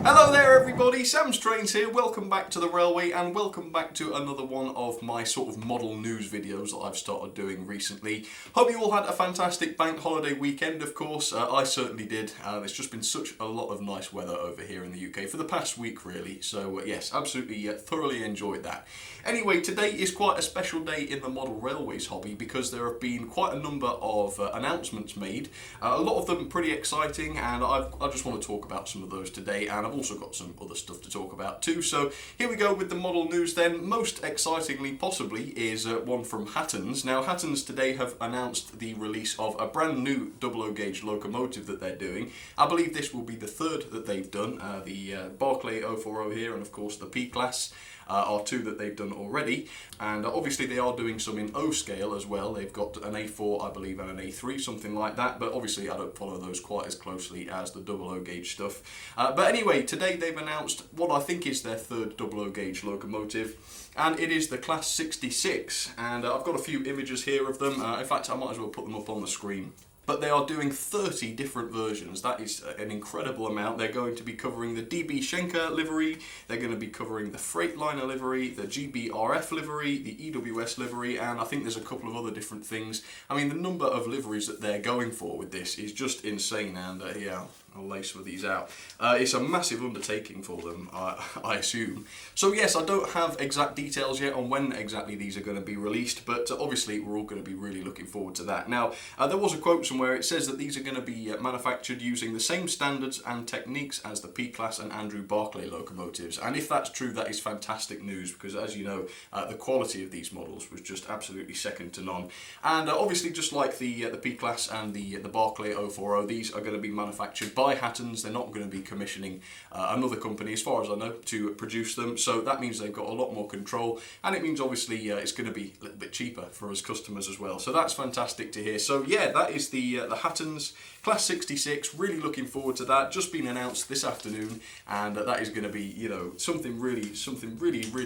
Hello there everybody, Sam's Trains here, welcome back to the Railway and welcome back to another one of my sort of model news videos that I've started doing recently. Hope you all had a fantastic bank holiday weekend, of course. I certainly did. It's just been such a lot of nice weather over here in the UK for the past week really, so yes, absolutely thoroughly enjoyed that. Anyway, today is quite a special day in the model railways hobby because there have been quite a number of announcements made, a lot of them pretty exciting, and I just want to talk about some of those today, and I've also got some other stuff to talk about too. So here we go with the model news then. Most excitingly possibly is one from Hatton's. Now Hatton's today have announced the release of a brand new 00 gauge locomotive that they're doing. I believe this will be the third that they've done. The Barclay 040 here and of course the P-Class are two that they've done already, and obviously they are doing some in O scale as well. They've got an A4 I believe and an A3, something like that, but obviously I don't follow those quite as closely as the 00 gauge stuff. But anyway, today they've announced what I think is their third 00 gauge locomotive, and it is the Class 66, and I've got a few images here of them. In fact, I might as well put them up on the screen. But they are doing 30 different versions. That is an incredible amount. They're going to be covering the DB Schenker livery, they're going to be covering the Freightliner livery, the GBRF livery, the EWS livery, and I think there's a couple of other different things. I mean, the number of liveries that they're going for with this is just insane, and yeah, I'll lace with these out. It's a massive undertaking for them, I assume. So yes, I don't have exact details yet on when exactly these are going to be released, but obviously we're all going to be really looking forward to that. Now, there was a quote somewhere, it says that these are going to be manufactured using the same standards and techniques as the P-Class and Andrew Barclay locomotives, and if that's true, that is fantastic news, because as you know, the quality of these models was just absolutely second to none. And obviously, just like the P-Class and the Barclay 040, these are going to be manufactured by Hatton's. They're not going to be commissioning another company, as far as I know, to produce them, so that means they've got a lot more control, and it means obviously it's going to be a little bit cheaper for us customers as well, so that's fantastic to hear. So yeah, that is the Hatton's Class 66, really looking forward to that. Just been announced this afternoon, and that is going to be, you know, something really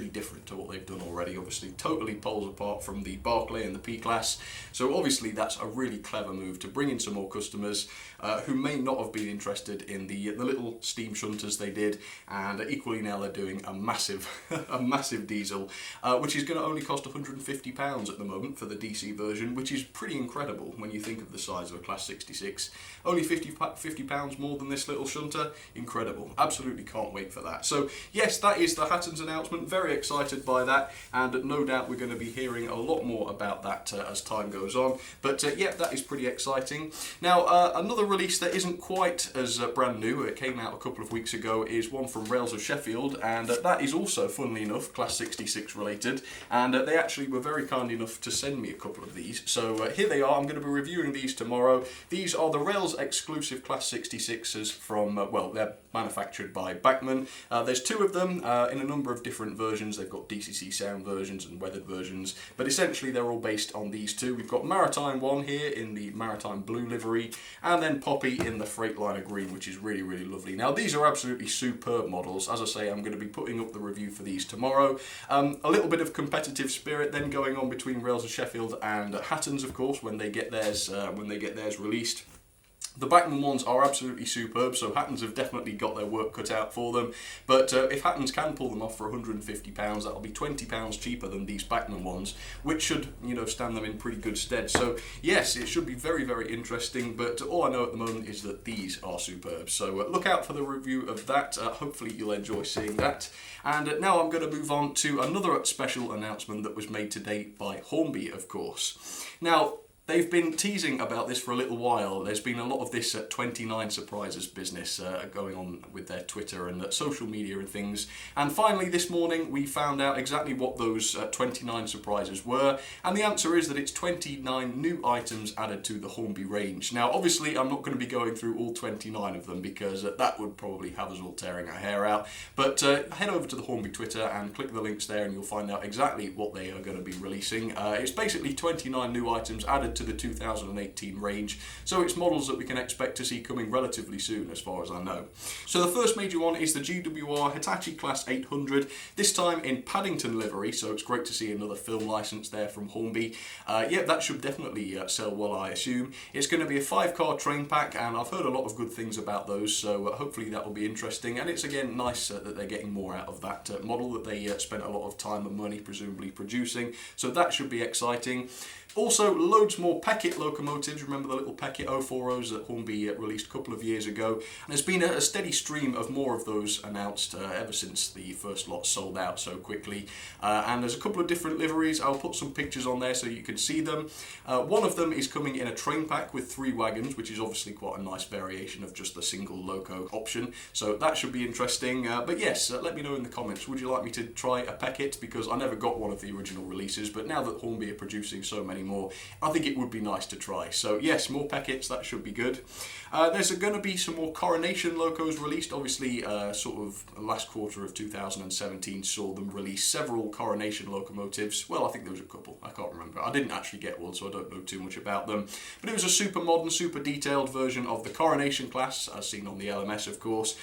different to what they've done already. Obviously totally poles apart from the Barclay and the P-Class, so obviously that's a really clever move to bring in some more customers who may not have been interested in the little steam shunters they did, and equally now they're doing a massive diesel, which is going to only cost £150 at the moment for the DC version, which is pretty incredible when you think of the size of a Class 66. Only £50 more than this little shunter. Incredible. Absolutely can't wait for that. So yes, that is the Hatton's announcement. Very excited by that, and no doubt we're going to be hearing a lot more about that as time goes on. But yeah, that is pretty exciting. Now another release that isn't quite as brand new, it came out a couple of weeks ago, is one from Rails of Sheffield, and that is also, funnily enough, Class 66 related, and they actually were very kind enough to send me a couple of these. So here they are. I'm going to be reviewing these tomorrow. These are the Rails exclusive Class 66s from, well, they're manufactured by Bachmann. There's two of them in a number of different versions. They've got DCC sound versions and weathered versions, but essentially they're all based on these two. We've got Maritime 1 here in the Maritime blue livery, and then Poppy in the Freightliner green, which is really lovely. Now these are absolutely superb models. As I say, I'm going to be putting up the review for these tomorrow. A little bit of competitive spirit then going on between Rails of Sheffield and Hatton's, of course, when they get theirs released. The Bachmann ones are absolutely superb, so Hatton's have definitely got their work cut out for them, but if Hatton's can pull them off for £150, that'll be £20 cheaper than these Bachmann ones, which should, you know, stand them in pretty good stead. So yes, it should be very interesting, but all I know at the moment is that these are superb, so look out for the review of that. Hopefully you'll enjoy seeing that. And now I'm going to move on to another special announcement that was made today by Hornby, of course. Now, they've been teasing about this for a little while. There's been a lot of this 29 surprises business going on with their Twitter and social media and things. And finally this morning we found out exactly what those 29 surprises were. And the answer is that it's 29 new items added to the Hornby range. Now obviously I'm not going to be going through all 29 of them because that would probably have us all tearing our hair out. But head over to the Hornby Twitter and click the links there and you'll find out exactly what they are going to be releasing. It's basically 29 new items added added to the 2018 range, so it's models that we can expect to see coming relatively soon as far as I know. So the first major one is the GWR Hitachi Class 800, this time in Paddington livery, so it's great to see another film license there from Hornby. Yeah, that should definitely sell well, I assume. It's going to be a 5-car train pack, and I've heard a lot of good things about those, so hopefully that will be interesting. And it's again nice that they're getting more out of that model that they spent a lot of time and money presumably producing, so that should be exciting. Also, loads more Peckett locomotives. Remember the little Peckett 040s that Hornby released a couple of years ago? And there's been a steady stream of more of those announced ever since the first lot sold out so quickly. And there's a couple of different liveries. I'll put some pictures on there so you can see them. One of them is coming in a train pack with 3 wagons, which is obviously quite a nice variation of just the single loco option. So that should be interesting. But yes, let me know in the comments. Would you like me to try a Peckett? Because I never got one of the original releases, but now that Hornby are producing so many more, I think it would be nice to try. So yes, more Pecketts, that should be good. There's going to be some more Coronation Locos released. Obviously, sort of last quarter of 2017 saw them release several Coronation locomotives. Well, I think there was a couple, I can't remember. I didn't actually get one, so I don't know too much about them. But it was a super modern, super detailed version of the Coronation class, as seen on the LMS, of course,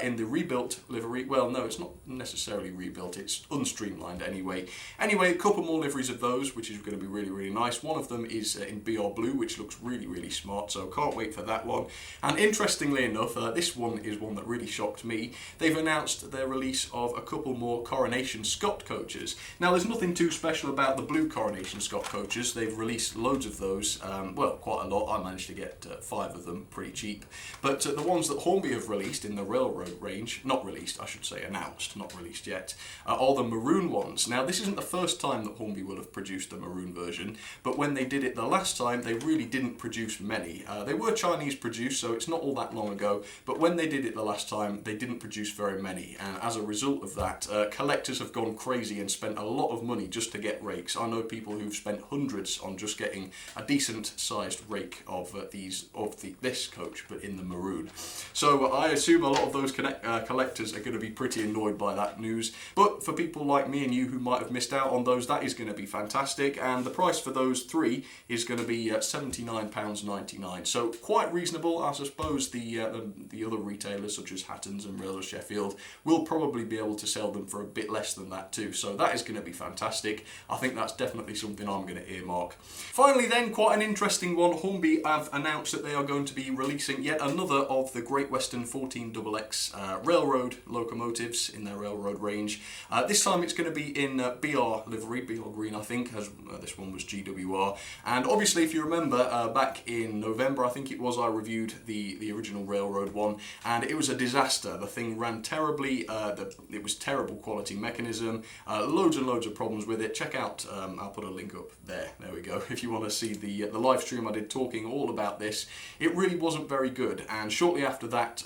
in the rebuilt livery. Well, no, it's not necessarily rebuilt, it's unstreamlined anyway. Anyway, a couple more liveries of those, which is going to be really, really nice. One of them is in BR Blue, which looks really, really smart, so can't wait for that one. And interestingly enough, this one is one that really shocked me. They've announced their release of a couple more Coronation Scott coaches. Now, there's nothing too special about the blue Coronation Scott coaches. They've released loads of those, well, quite a lot. I managed to get 5 of them pretty cheap. But the ones that Hornby have released in the railroad range, not released, I should say, announced, not released yet, are the maroon ones. Now, this isn't the first time that Hornby will have produced the maroon version, but when they did it the last time, they really didn't produce many. They were Chinese produced, so it's not all that long ago, but when they did it the last time, they didn't produce very many, and as a result of that, collectors have gone crazy and spent a lot of money just to get rakes. I know people who've spent hundreds on just getting a decent sized rake of this coach, but in the maroon. So I assume a lot of those collectors are going to be pretty annoyed by that news, but for people like me and you who might have missed out on those, that is going to be fantastic, and the price for those 3 is going to be £79.99, so quite reasonable. I suppose the other retailers such as Hatton's and Railway Sheffield will probably be able to sell them for a bit less than that too, so that is going to be fantastic. I think that's definitely something I'm going to earmark. Finally then, quite an interesting one. Hornby have announced that they are going to be releasing yet another of the Great Western 14XX railroad locomotives in their railroad range. This time it's going to be in BR livery, BR green I think, as this one was GWR. And obviously, if you remember, back in November I think it was, I reviewed the original railroad one, and it was a disaster. The thing ran terribly, it was terrible quality mechanism, loads and loads of problems with it. Check out, I'll put a link up there we go, if you want to see the live stream I did talking all about this. It really wasn't very good, and shortly after that,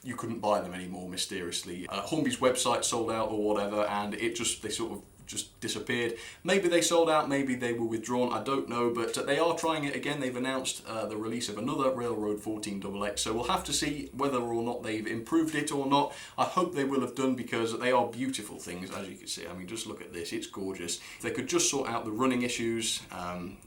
you couldn't buy them anymore mysteriously. Hornby's website sold out or whatever, and they sort of just disappeared. Maybe they sold out, maybe they were withdrawn, I don't know, but they are trying it again. They've announced the release of another Railroad 14XX, so we'll have to see whether or not they've improved it or not. I hope they will have done, because they are beautiful things, as you can see. I mean, just look at this, it's gorgeous. If they could just sort out the running issues,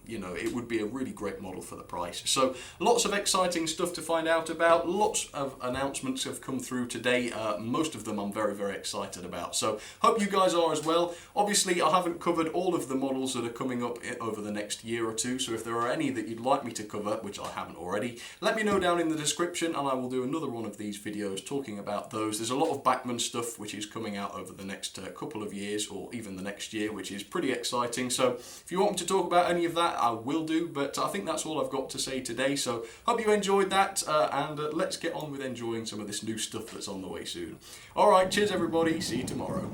you know, it would be a really great model for the price. So lots of exciting stuff to find out about. Lots of announcements have come through today. Most of them I'm very, very excited about, so hope you guys are as well. Obviously, I haven't covered all of the models that are coming up over the next year or two, so if there are any that you'd like me to cover, which I haven't already, let me know down in the description and I will do another one of these videos talking about those. There's a lot of Bachmann stuff which is coming out over the next couple of years, or even the next year, which is pretty exciting, so if you want me to talk about any of that, I will do, but I think that's all I've got to say today, so hope you enjoyed that, and let's get on with enjoying some of this new stuff that's on the way soon. Alright, cheers everybody, see you tomorrow.